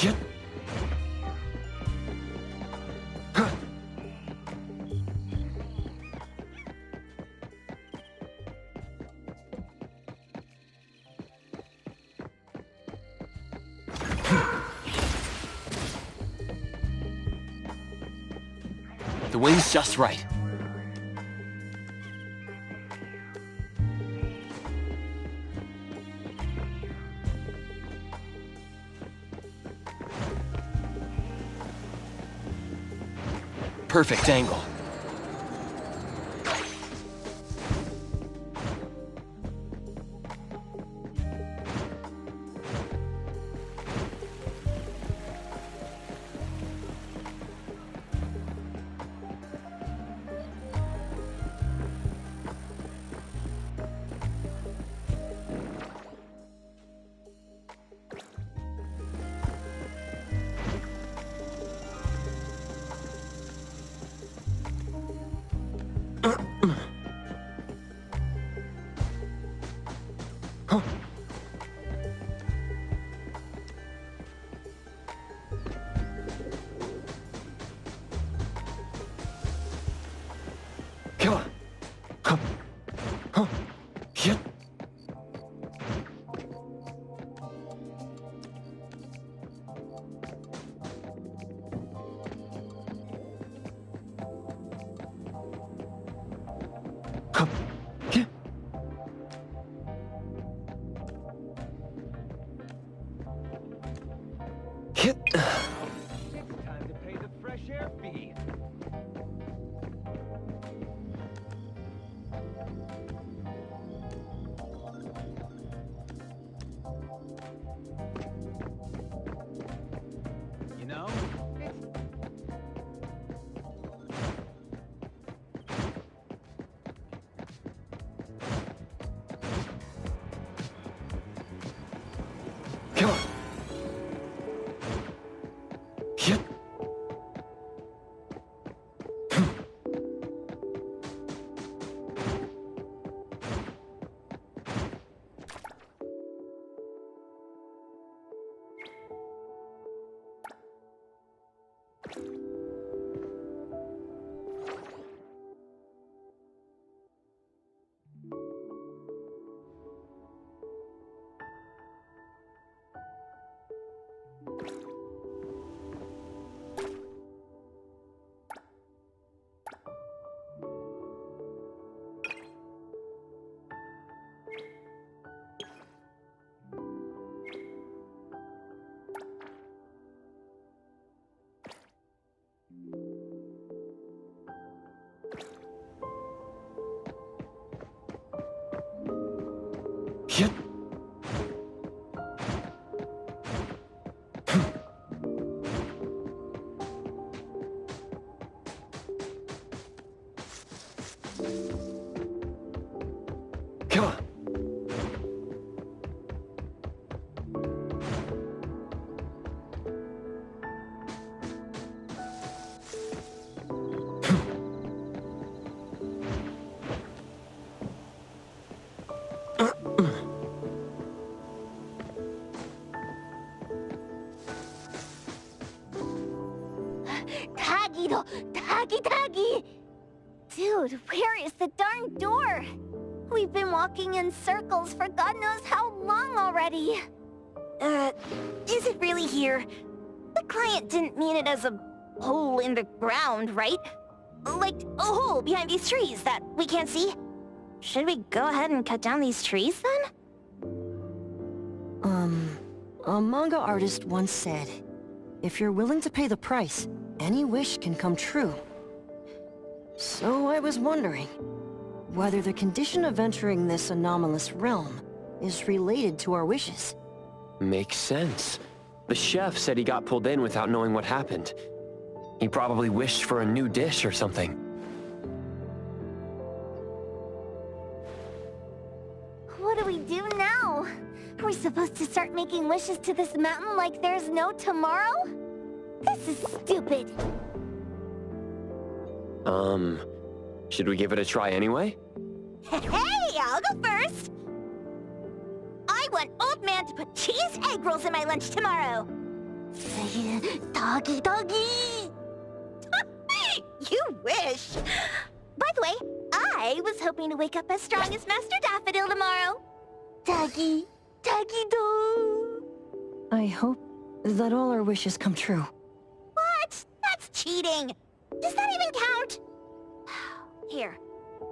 Yep. The wind's just right. Perfect angle. Time to pay the fresh air fee. You know, Come on. Yep. Yep. Come on. Taggy! Dude, where is the darn door? We've been walking in circles for God knows how long already. Is it really here? The client didn't mean it as a hole in the ground, right? Like a hole behind these trees that we can't see? Should we go ahead and cut down these trees then? A manga artist once said, if you're willing to pay the price, any wish can come true. So I was wondering whether the condition of entering this anomalous realm is related to our wishes. Makes sense. The chef said he got pulled in without knowing what happened. He probably wished for a new dish or something. What do we do now? Are we supposed to start making wishes to this mountain like there's no tomorrow? This is stupid. Should we give it a try anyway? Hey, I'll go first. I want Old Man to put cheese egg rolls in my lunch tomorrow. Doggy, doggy! You wish! By the way, I was hoping to wake up as strong as Master Daffodil tomorrow. Doggy, doggy do. I hope that all our wishes come true. What? That's cheating. Does that even count? Here,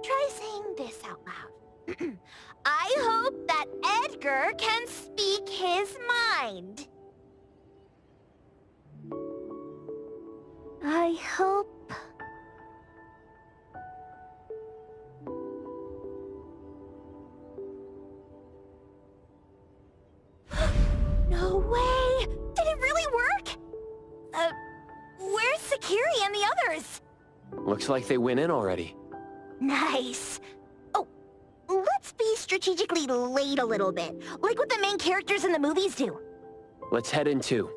try saying this out loud. I hope that Edgar can speak his mind. I hope... No way! Did it really work? Where's Sakiri and the others? Looks like they went in already. Nice. Oh, let's be strategically late a little bit, like what the main characters in the movies do. Let's head in too.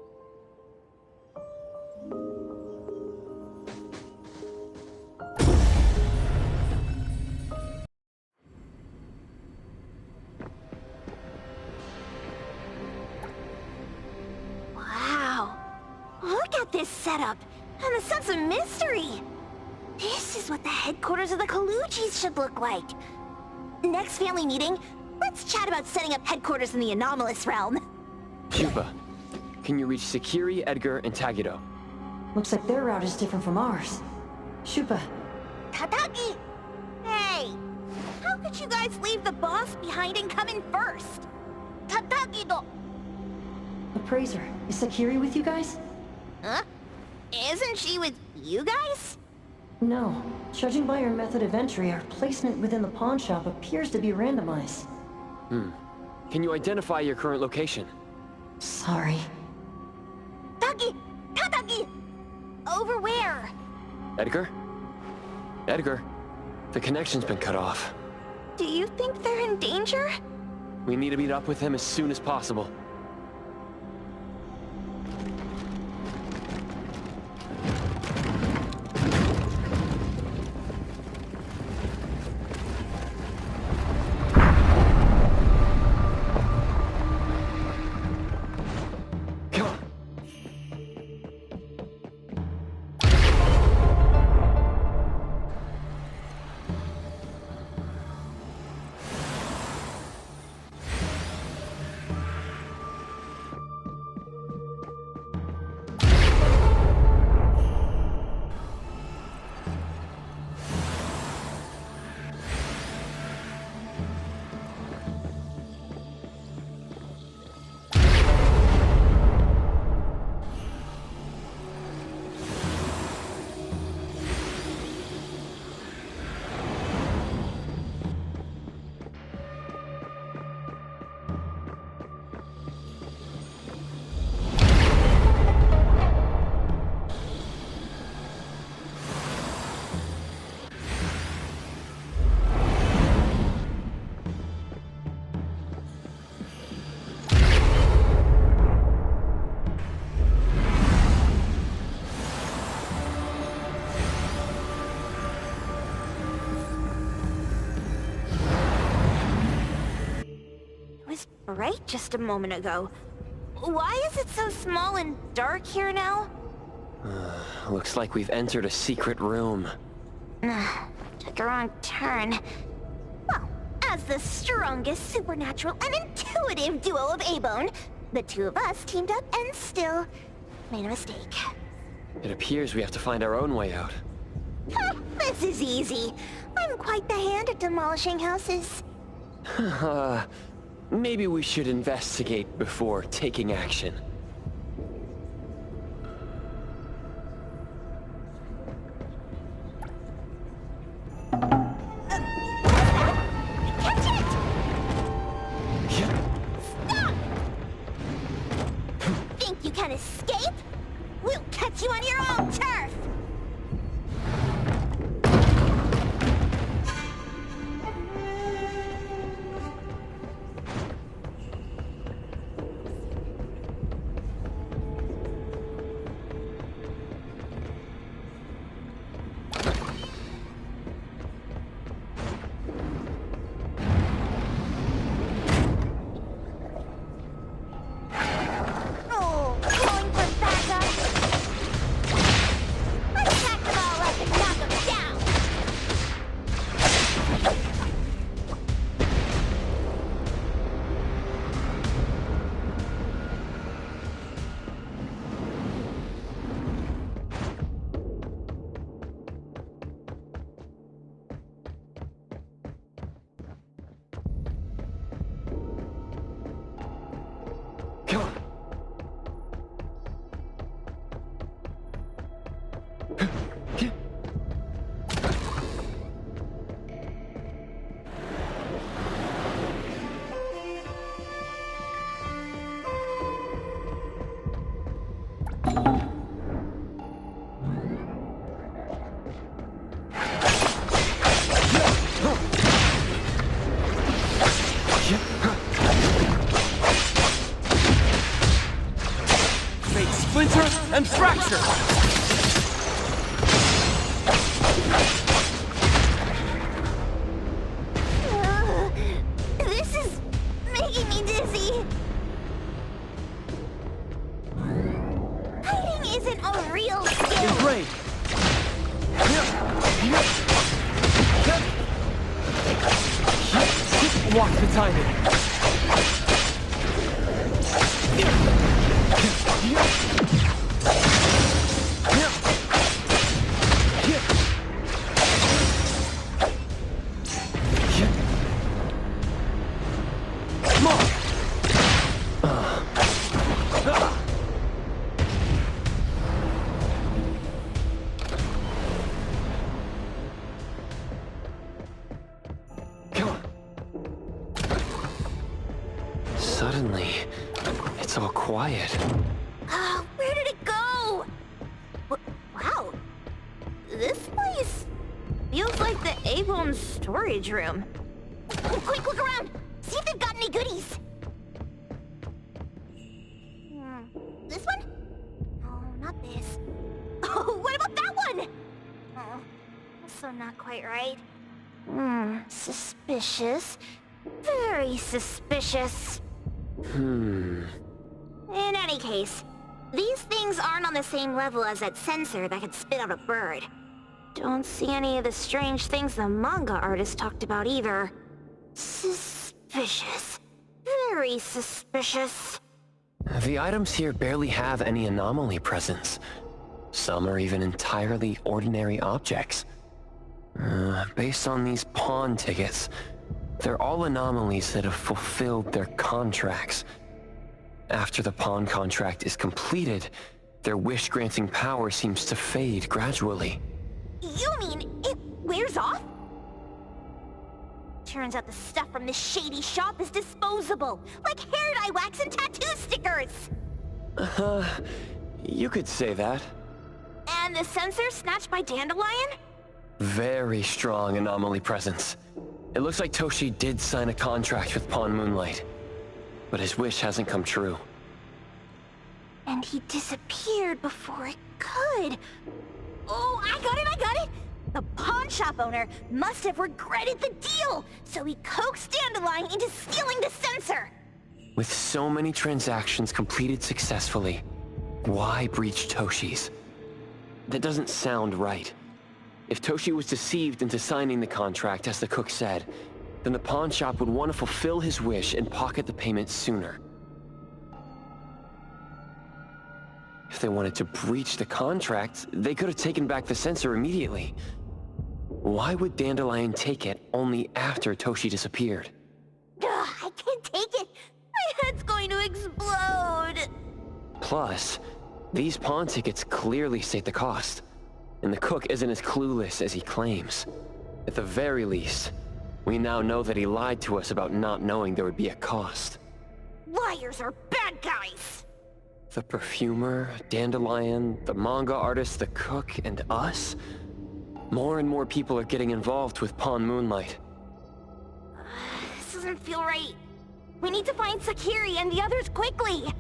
Wow. Look at this setup, and the sense of mystery. This is what the headquarters of the Kalujis should look like. Next family meeting, let's chat about setting up headquarters in the anomalous realm. Shupa, can you reach Sakiri, Edgar, and Tagido? Looks like their route is different from ours. Shupa, Tadaki! Hey! How could you guys leave the boss behind and come in first? Tadaki-do! Appraiser, is Sakiri with you guys? Huh? Isn't she with you guys? No. Judging by her method of entry, our placement within the pawn shop appears to be randomized. Can you identify your current location? Sorry. Taki! Tadaki! Over where? Edgar? Edgar, the connection's been cut off. Do you think they're in danger? We need to meet up with him as soon as possible. Right just a moment ago. Why is it so small and dark here now? Looks like we've entered a secret room. Took a wrong turn. Well, as the strongest supernatural and intuitive duo of A-Bone, the two of us teamed up and still made a mistake. It appears we have to find our own way out. This is easy. I'm quite the hand at demolishing houses. Maybe we should investigate before taking action. Catch it! Stop! Think you can escape? We'll catch you on your own turf! Come on. Splinter and fracture! This is making me dizzy. Fighting isn't a real skill. Great! Walk the timing. Suddenly, it's all quiet. Where did it go? Wow. This place feels like the A-Bone storage room. Oh, quick, look around! See if they've got any goodies! This one? No, not this. Oh, what about that one? Oh, also not quite right. Suspicious. Very suspicious. In any case, these things aren't on the same level as that sensor that could spit out a bird. Don't see any of the strange things the manga artist talked about either. Suspicious. Very suspicious. The items here barely have any anomaly presence. Some are even entirely ordinary objects. Based on these pawn tickets, they're all anomalies that have fulfilled their contracts. After the pawn contract is completed, their wish-granting power seems to fade gradually. You mean it wears off? Turns out the stuff from this shady shop is disposable, like hair dye wax and tattoo stickers! You could say that. And the sensor snatched by Dandelion? Very strong anomaly presence. It looks like Toshi did sign a contract with Pawan Moonlight, but his wish hasn't come true. And he disappeared before it could. Oh, I got it! The pawn shop owner must have regretted the deal, so he coaxed Dandelion into stealing the sensor. With so many transactions completed successfully, why breach Toshi's? That doesn't sound right. If Toshi was deceived into signing the contract, as the cook said, then the pawn shop would want to fulfill his wish and pocket the payment sooner. If they wanted to breach the contract, they could have taken back the sensor immediately. Why would Dandelion take it only after Toshi disappeared? I can't take it! My head's going to explode! Plus, these pawn tickets clearly state the cost, and the cook isn't as clueless as he claims. At the very least, we now know that he lied to us about not knowing there would be a cost. Liars are bad guys! The perfumer, Dandelion, the manga artist, the cook, and us? More and more people are getting involved with Pawan Moonlight. This doesn't feel right. We need to find Sakiri and the others quickly!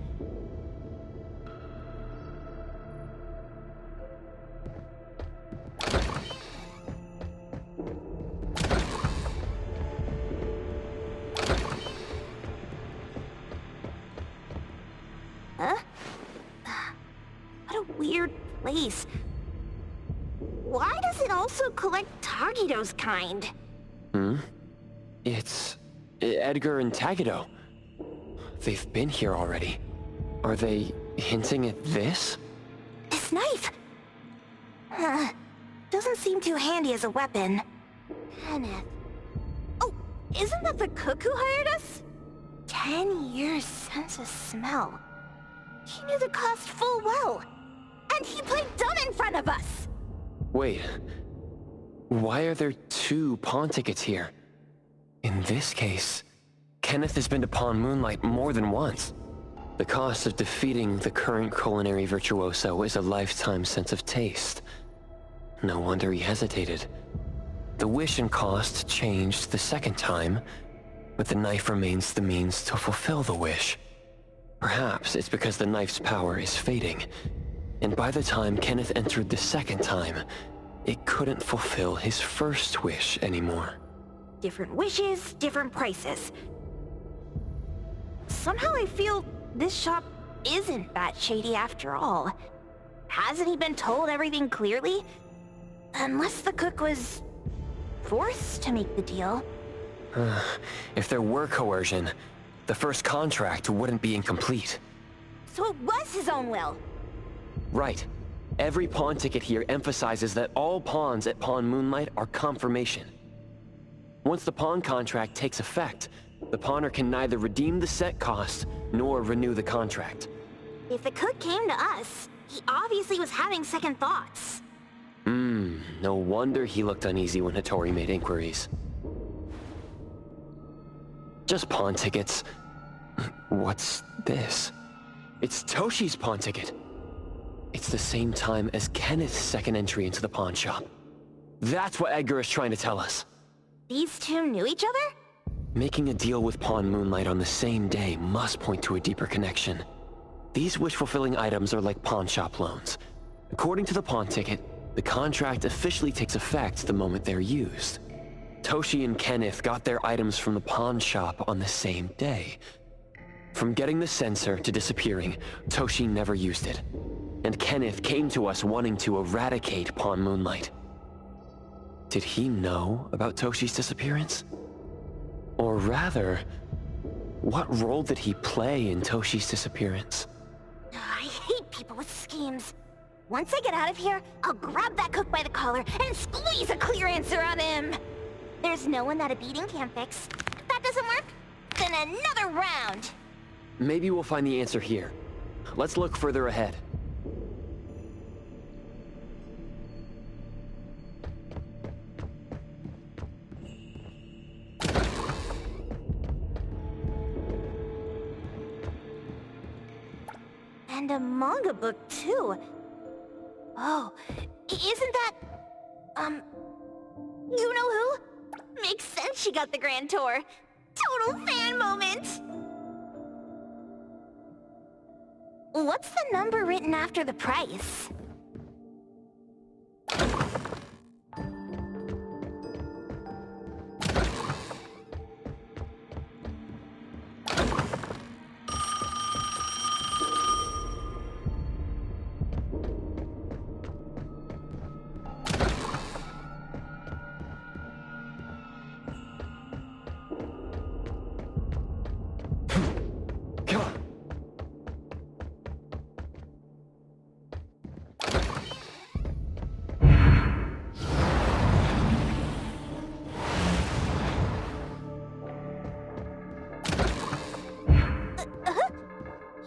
Huh? What a weird place. Why does it also collect Tagido's kind? It's Edgar and Tagido. They've been here already. Are they hinting at this? This knife! Doesn't seem too handy as a weapon. Kenneth. Oh, isn't that the cook who hired us? 10 years sense of smell. He knew the cost full well. And he played dumb in front of us! Wait. Why are there 2 pawn tickets here? In this case, Kenneth has been to Pawan Moonlight more than once. The cost of defeating the current culinary virtuoso is a lifetime sense of taste. No wonder he hesitated. The wish and cost changed the second time, but the knife remains the means to fulfill the wish. Perhaps it's because the knife's power is fading, and by the time Kenneth entered the second time, it couldn't fulfill his first wish anymore. Different wishes, different prices. Somehow I feel this shop isn't that shady after all. Hasn't he been told everything clearly? Unless the cook was forced to make the deal. If there were coercion, the first contract wouldn't be incomplete. So it was his own will. Right. Every pawn ticket here emphasizes that all pawns at Pawan Moonlight are confirmation. Once the pawn contract takes effect, the pawner can neither redeem the set cost nor renew the contract. If the cook came to us, he obviously was having second thoughts. No wonder he looked uneasy when Hattori made inquiries. Just pawn tickets. What's this? It's Toshi's pawn ticket. It's the same time as Kenneth's second entry into the pawn shop. That's what Edgar is trying to tell us. These 2 knew each other? Making a deal with Pawan Moonlight on the same day must point to a deeper connection. These wish-fulfilling items are like pawn shop loans. According to the pawn ticket, the contract officially takes effect the moment they're used. Toshi and Kenneth got their items from the pawn shop on the same day. From getting the sensor to disappearing, Toshi never used it. And Kenneth came to us wanting to eradicate Pawan Moonlight. Did he know about Toshi's disappearance? Or rather, what role did he play in Toshi's disappearance? I hate people with schemes. Once I get out of here, I'll grab that cook by the collar and squeeze a clear answer on him. There's no one that a beating can't fix. If that doesn't work, then another round. Maybe we'll find the answer here. Let's look further ahead. And a manga book, too. Oh, isn't that... you know who? Makes sense she got the Grand Tour. Total fan moment! What's the number written after the price?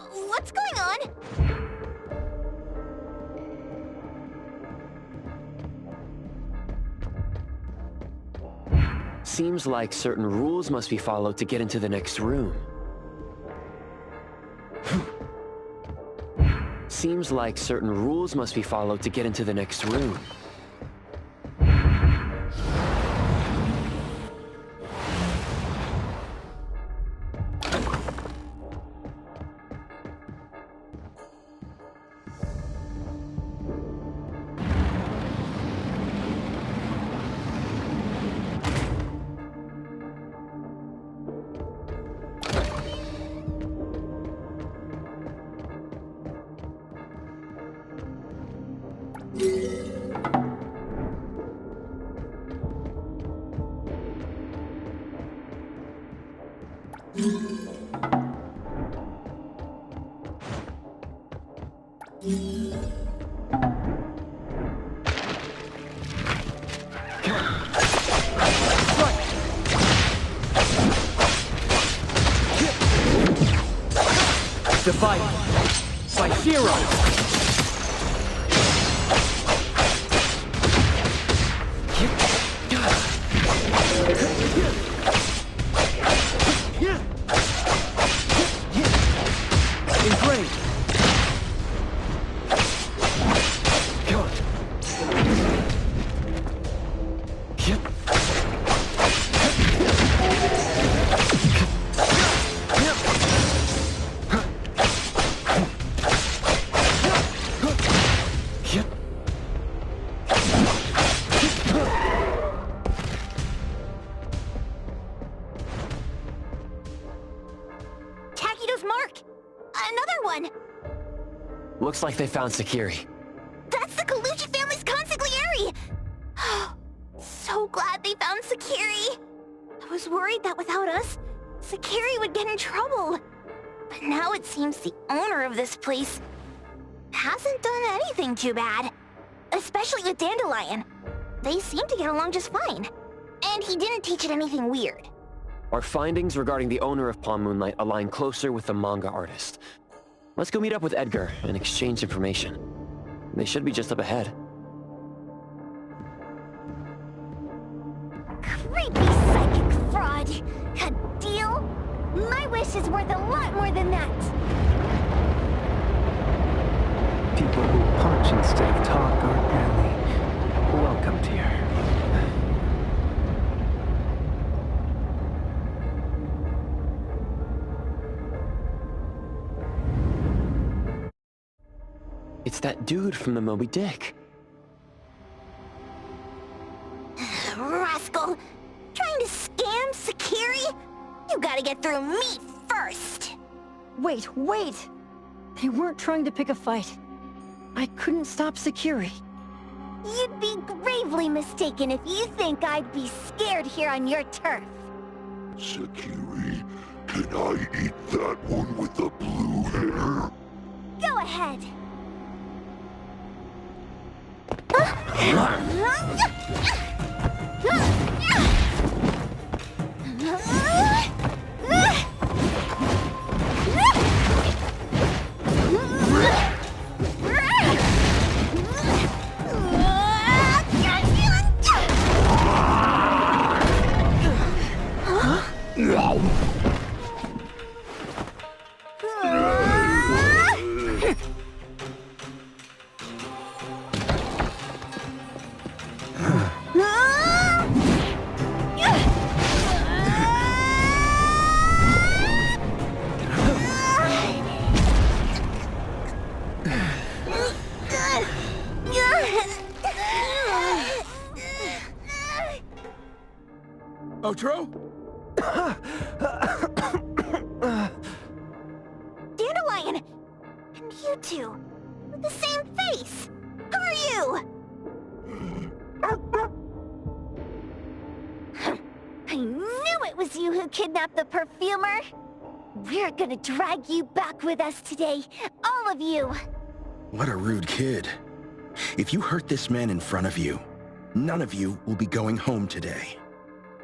What's going on? Seems like certain rules must be followed to get into the next room. Seems like certain rules must be followed to get into the next room. Divided by Zero. Engraved. Come on. Yep. Takido's mark! Another one! Looks like they found Sakiri. That's the Colucci family's consigliere! So glad they found Sakiri! I was worried that without us, Sakiri would get in trouble. But now it seems the owner of this place hasn't done anything too bad. Especially with Dandelion. They seem to get along just fine. And he didn't teach it anything weird. Our findings regarding the owner of Pawan Moonlight align closer with the manga artist. Let's go meet up with Edgar and exchange information. They should be just up ahead. Creepy psychic fraud! A deal? My wish is worth a lot more than that! People who punch instead of talk aren't really welcomed here. It's that dude from the Moby Dick. Rascal! Trying to scam Sakiri? You gotta get through me first! Wait! They weren't trying to pick a fight. I couldn't stop Sakiri. You'd be gravely mistaken if you think I'd be scared here on your turf. Sakiri, can I eat that one with the blue hair? Go ahead. Otro? Dandelion! And you two, with the same face! Who are you? I knew it was you who kidnapped the perfumer! We're gonna drag you back with us today, all of you! What a rude kid. If you hurt this man in front of you, none of you will be going home today.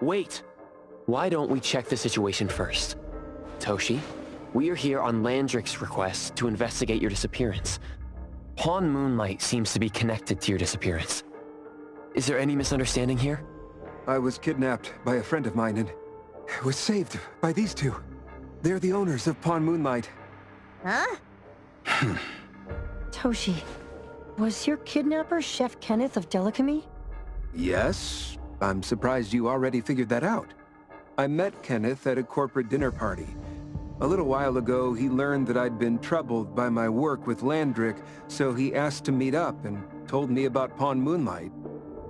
Wait! Why don't we check the situation first? Toshi, we are here on Landrick's request to investigate your disappearance. Pawan Moonlight seems to be connected to your disappearance. Is there any misunderstanding here? I was kidnapped by a friend of mine and was saved by these two. They're the owners of Pawan Moonlight. Huh? Toshi, was your kidnapper Chef Kenneth of Delicamy? Yes, I'm surprised you already figured that out. I met Kenneth at a corporate dinner party. A little while ago, he learned that I'd been troubled by my work with Landrick, so he asked to meet up and told me about Pawan Moonlight.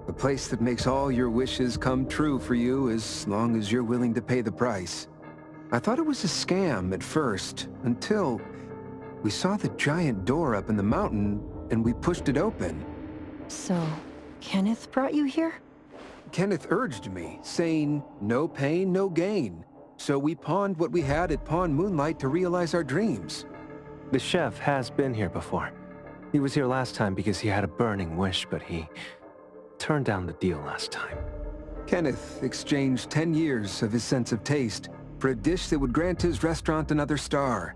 A place that makes all your wishes come true for you as long as you're willing to pay the price. I thought it was a scam at first, until we saw the giant door up in the mountain and we pushed it open. So, Kenneth brought you here? Kenneth urged me, saying, no pain, no gain. So we pawned what we had at Pawan Moonlight to realize our dreams. The chef has been here before. He was here last time because he had a burning wish, but he turned down the deal last time. Kenneth exchanged 10 years of his sense of taste for a dish that would grant his restaurant another star.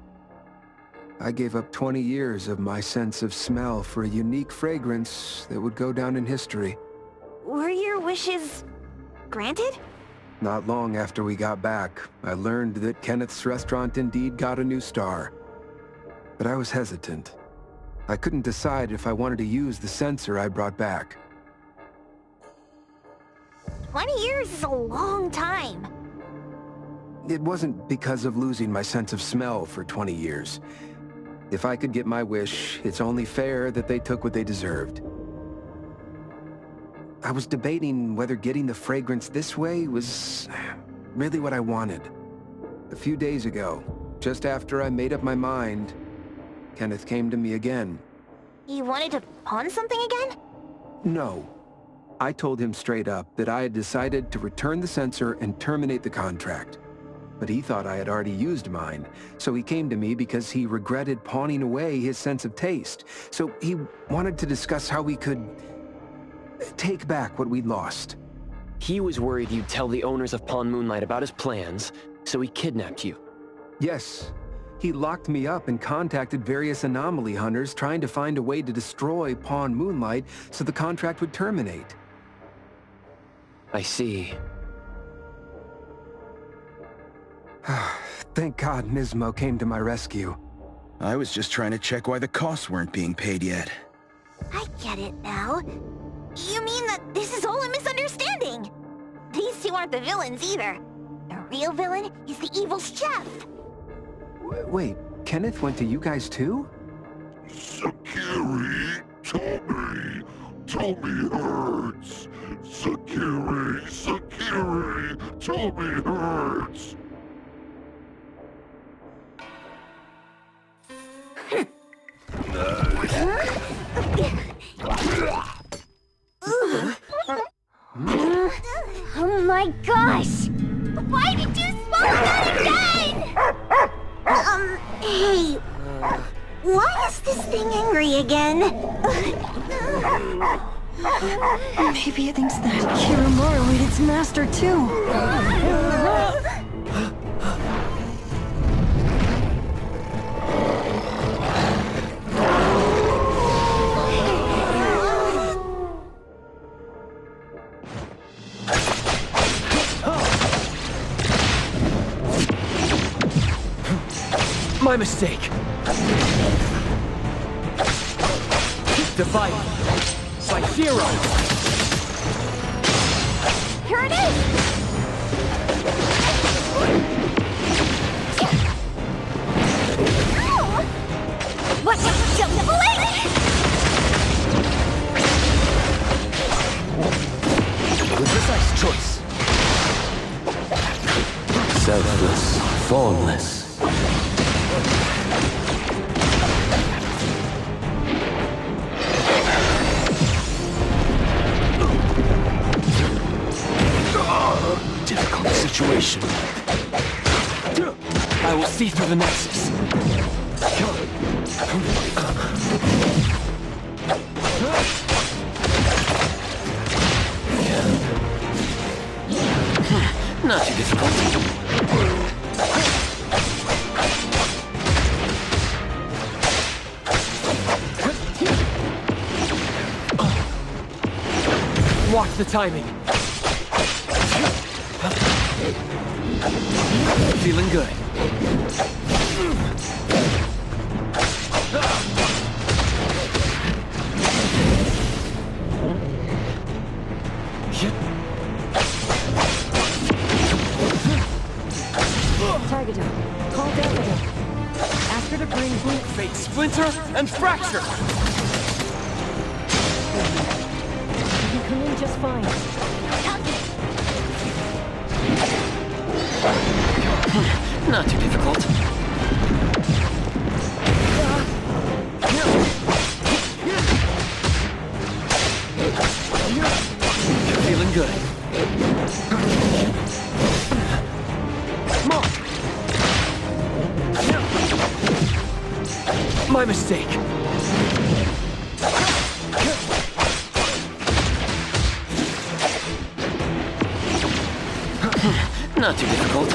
I gave up 20 years of my sense of smell for a unique fragrance that would go down in history. Were your wishes granted? Not long after we got back, I learned that Kenneth's restaurant indeed got a new star. But I was hesitant. I couldn't decide if I wanted to use the sensor I brought back. 20 years is a long time. It wasn't because of losing my sense of smell for 20 years. If I could get my wish, it's only fair that they took what they deserved. I was debating whether getting the fragrance this way was really what I wanted. A few days ago, just after I made up my mind, Kenneth came to me again. You wanted to pawn something again? No. I told him straight up that I had decided to return the sensor and terminate the contract. But he thought I had already used mine, so he came to me because he regretted pawning away his sense of taste. So he wanted to discuss how we could take back what we'd lost. He was worried you'd tell the owners of Pawan Moonlight about his plans, so he kidnapped you. Yes. He locked me up and contacted various Anomaly hunters trying to find a way to destroy Pawan Moonlight so the contract would terminate. I see. Thank God Nismo came to my rescue. I was just trying to check why the costs weren't being paid yet. I get it now. You mean that this is all a misunderstanding? These two aren't the villains either. The real villain is the evil chef. Wait, Kenneth went to you guys too? Sakiri, tell me hurts. Sakiri, tell me hurts. Oh my gosh! Why did you smoke that again? Hey, why is this thing angry again? Maybe it thinks that Kiramura ate its master too. My mistake. Divide by zero. Here it is! What? The precise choice. Selfless, formless. Difficult situation. I will see through the Nexus. Not too difficult. Watch the timing. Feeling good. Target him. Call Dandelion. Ask her to bring Boomboom. Fate splinter and fracture. You can come in just fine. Not too difficult. Feeling good. Come on. My mistake. Not too difficult.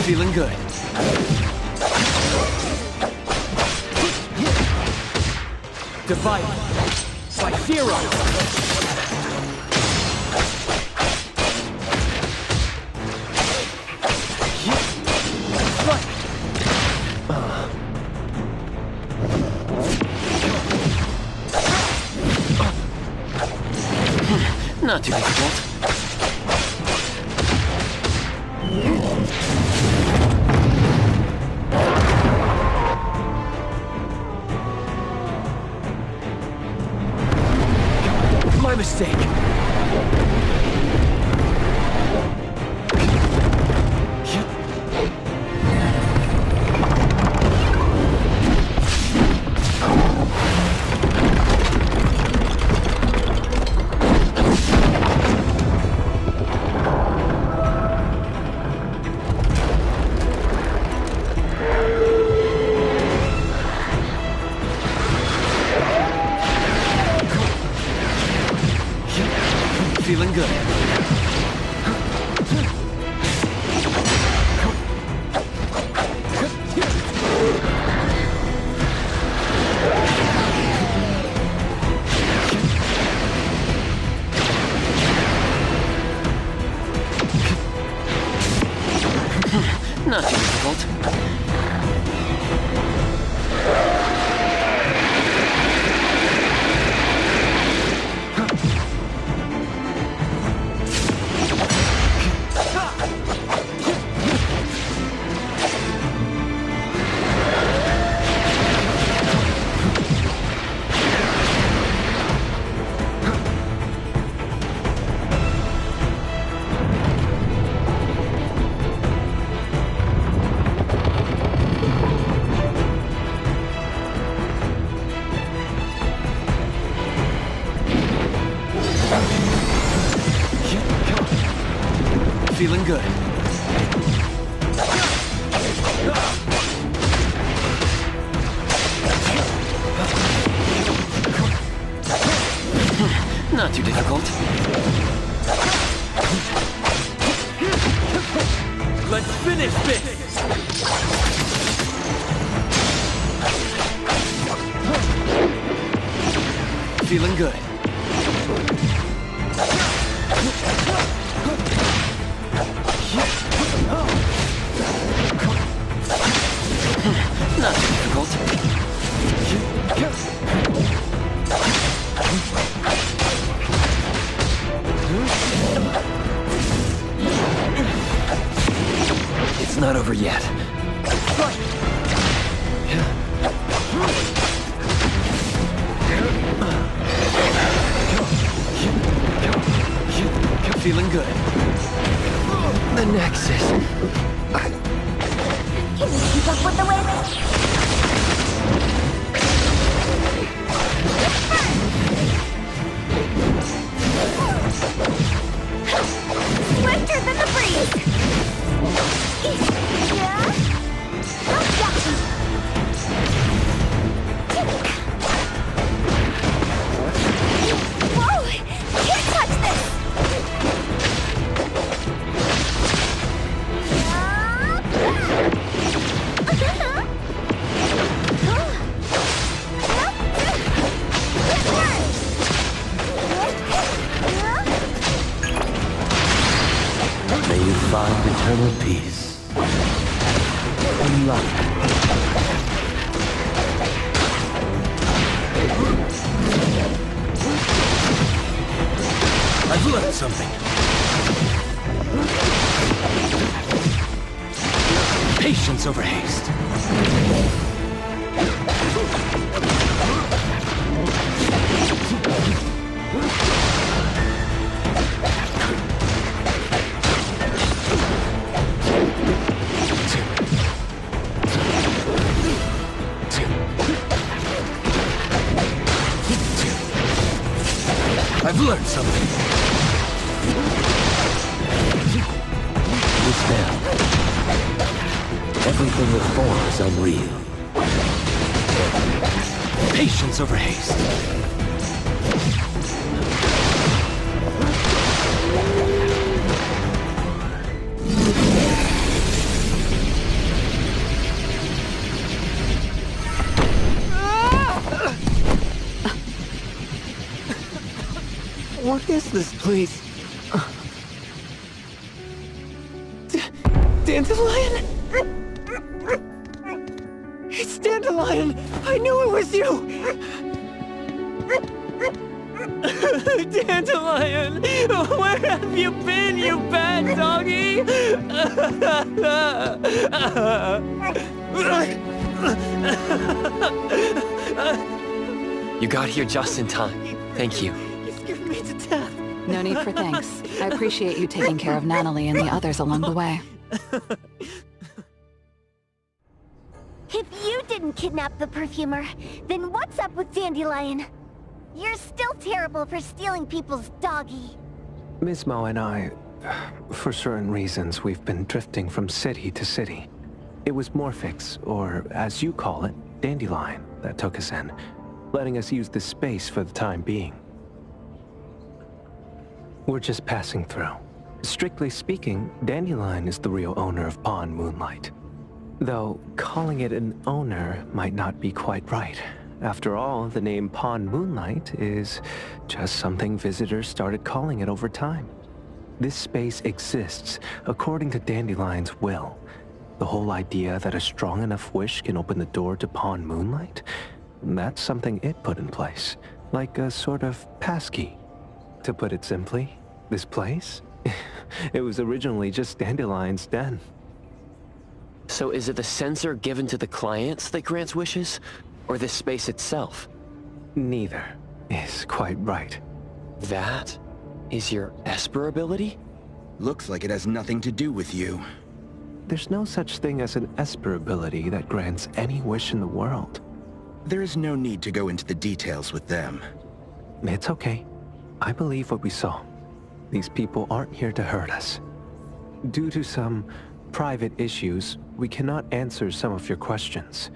Feeling good. Divided by 0. Not too difficult. My mistake. Feeling good. Not too difficult. Feeling good. Not too difficult. Let's finish this! Feeling good. Not too difficult. It's not over yet. Feeling good. The Nexus. Can you keep up with the wind? Swifter than the breeze! Yeah? Gotcha! Whoa! Can't touch this! May you find eternal peace and love. I've learned something. Patience over haste. I've learned something. This now. Everything that forms unreal. Patience over haste. is this place? Dandelion? It's Dandelion! I knew it was you! Dandelion! Where have you been, you bad doggy? You got here just in time. Thank you. You scared me to death. No need for thanks. I appreciate you taking care of Nanally and the others along the way. If you didn't kidnap the perfumer, then what's up with Dandelion? You're still terrible for stealing people's doggy. Mismo and I, for certain reasons, we've been drifting from city to city. It was Morphix, or as you call it, Dandelion, that took us in, letting us use this space for the time being. We're just passing through. Strictly speaking, Dandelion is the real owner of Pawan Moonlight. Though, calling it an owner might not be quite right. After all, the name Pawan Moonlight is just something visitors started calling it over time. This space exists according to Dandelion's will. The whole idea that a strong enough wish can open the door to Pawan Moonlight? That's something it put in place, like a sort of passkey. To put it simply, this place? It was originally just Dandelion's den. So is it the sensor given to the clients that grants wishes? Or the space itself? Neither is quite right. That is your Esper ability? Looks like it has nothing to do with you. There's no such thing as an Esper ability that grants any wish in the world. There is no need to go into the details with them. It's okay. I believe what we saw. These people aren't here to hurt us. Due to some private issues, we cannot answer some of your questions.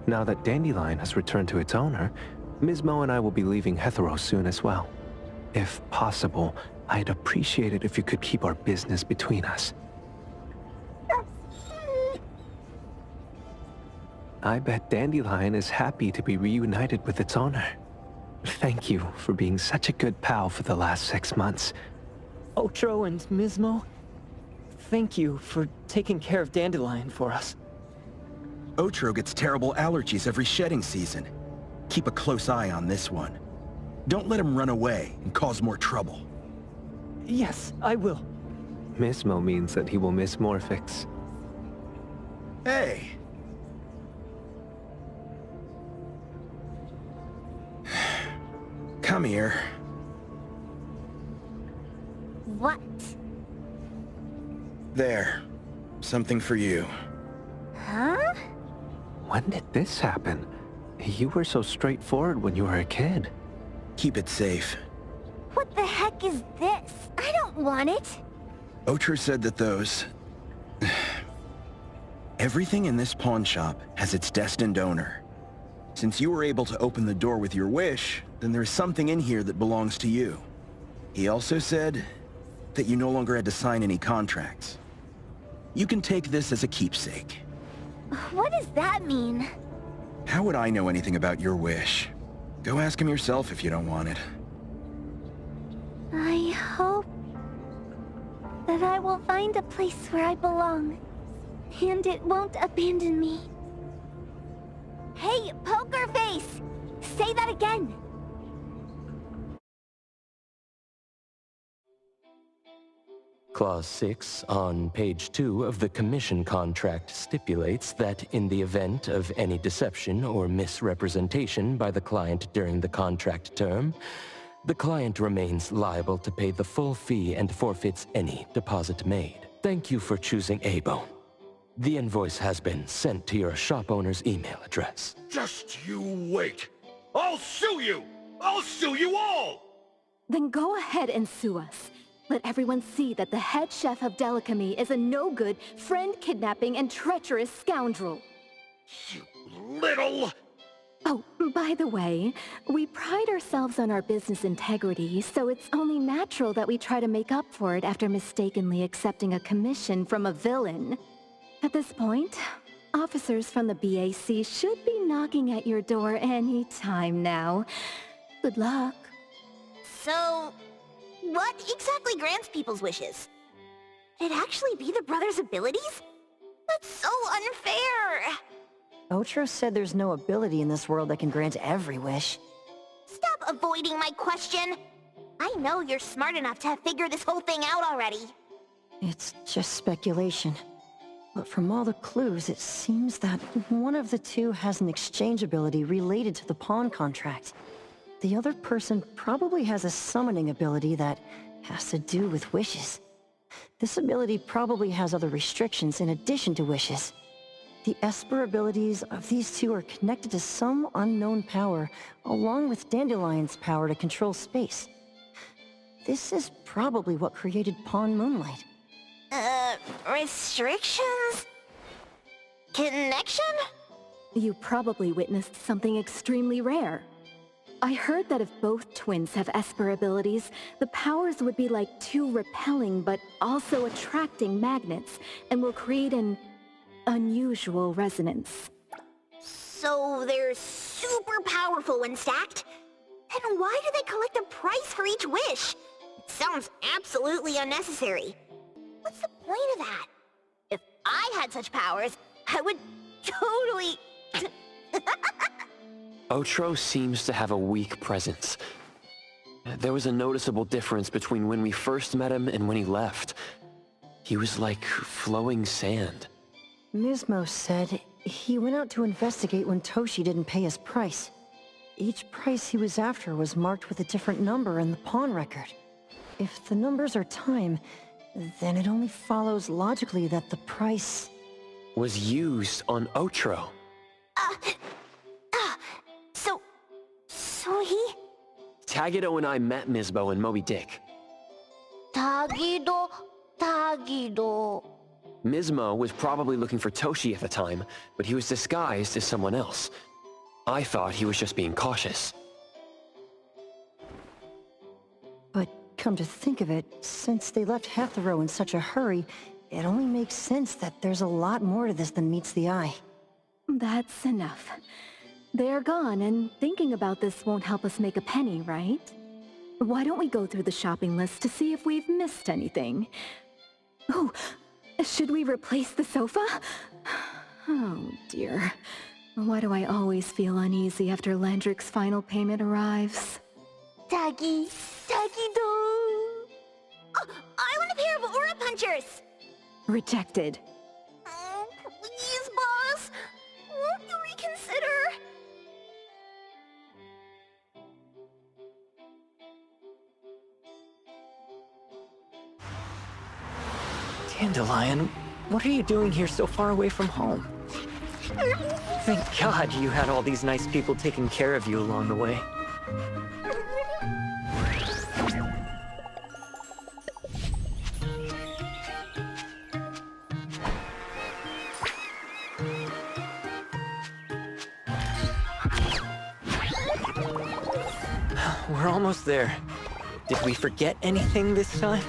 Now that Dandelion has returned to its owner, Mismo and I will be leaving Hetheros soon as well. If possible, I'd appreciate it if you could keep our business between us. I bet Dandelion is happy to be reunited with its owner. Thank you for being such a good pal for the last 6 months. Otro and Mismo, thank you for taking care of Dandelion for us. Otro gets terrible allergies every shedding season. Keep a close eye on this one. Don't let him run away and cause more trouble. Yes, I will. Mismo means that he will miss Morphix. Hey! Come here. What? There. Something for you. Huh? When did this happen? You were so straightforward when you were a kid. Keep it safe. What the heck is this? I don't want it. Otro said that those... Everything in this pawn shop has its destined owner. Since you were able to open the door with your wish, then there is something in here that belongs to you. He also said that you no longer had to sign any contracts. You can take this as a keepsake. What does that mean? How would I know anything about your wish? Go ask him yourself if you don't want it. I hope that I will find a place where I belong, and it won't abandon me. Hey, Poker Face! Say that again! Clause 6 on page 2 of the commission contract stipulates that in the event of any deception or misrepresentation by the client during the contract term, the client remains liable to pay the full fee and forfeits any deposit made. Thank you for choosing A-Bone. The invoice has been sent to your shop owner's email address. Just you wait. I'll sue you! I'll sue you all! Then go ahead and sue us. Let everyone see that the head chef of Delicamy is a no-good, friend-kidnapping and treacherous scoundrel. You little... Oh, by the way, we pride ourselves on our business integrity, so it's only natural that we try to make up for it after mistakenly accepting a commission from a villain. At this point, officers from the BAC should be knocking at your door any time now. Good luck. So, what exactly grants people's wishes? Could it actually be the brothers' abilities? That's so unfair! Otro said there's no ability in this world that can grant every wish. Stop avoiding my question! I know you're smart enough to have figured this whole thing out already. It's just speculation. But from all the clues, it seems that one of the two has an exchange ability related to the pawn contract. The other person probably has a summoning ability that has to do with wishes. This ability probably has other restrictions in addition to wishes. The Esper abilities of these two are connected to some unknown power, along with Dandelion's power to control space. This is probably what created Pawan Moonlight. Restrictions? Connection? You probably witnessed something extremely rare. I heard that if both twins have Esper abilities, the powers would be like two repelling but also attracting magnets, and will create an unusual resonance. So they're super powerful when stacked? Then why do they collect a price for each wish? It sounds absolutely unnecessary. What's the point of that? If I had such powers, I would totally... Otro seems to have a weak presence. There was a noticeable difference between when we first met him and when he left. He was like flowing sand. Mismo said he went out to investigate when Toshi didn't pay his price. Each price he was after was marked with a different number in the pawn record. If the numbers are time, then it only follows logically that the price... was used on Otro. So he... Tagido and I met Mismo and Moby Dick. Tagido... Mismo was probably looking for Toshi at the time, but he was disguised as someone else. I thought he was just being cautious. But come to think of it, since they left half the row in such a hurry, it only makes sense that there's a lot more to this than meets the eye. That's enough. They're gone, and thinking about this won't help us make a penny, right? Why don't we go through the shopping list to see if we've missed anything? Oh, should we replace the sofa? Oh dear. Why do I always feel uneasy after Landrick's final payment arrives? Tagido... Oh, I want a pair of aura punchers! Rejected. Oh, please, boss! Won't you reconsider? Dandelion, what are you doing here so far away from home? Thank God you had all these nice people taking care of you along the way. We're almost there. Did we forget anything this time?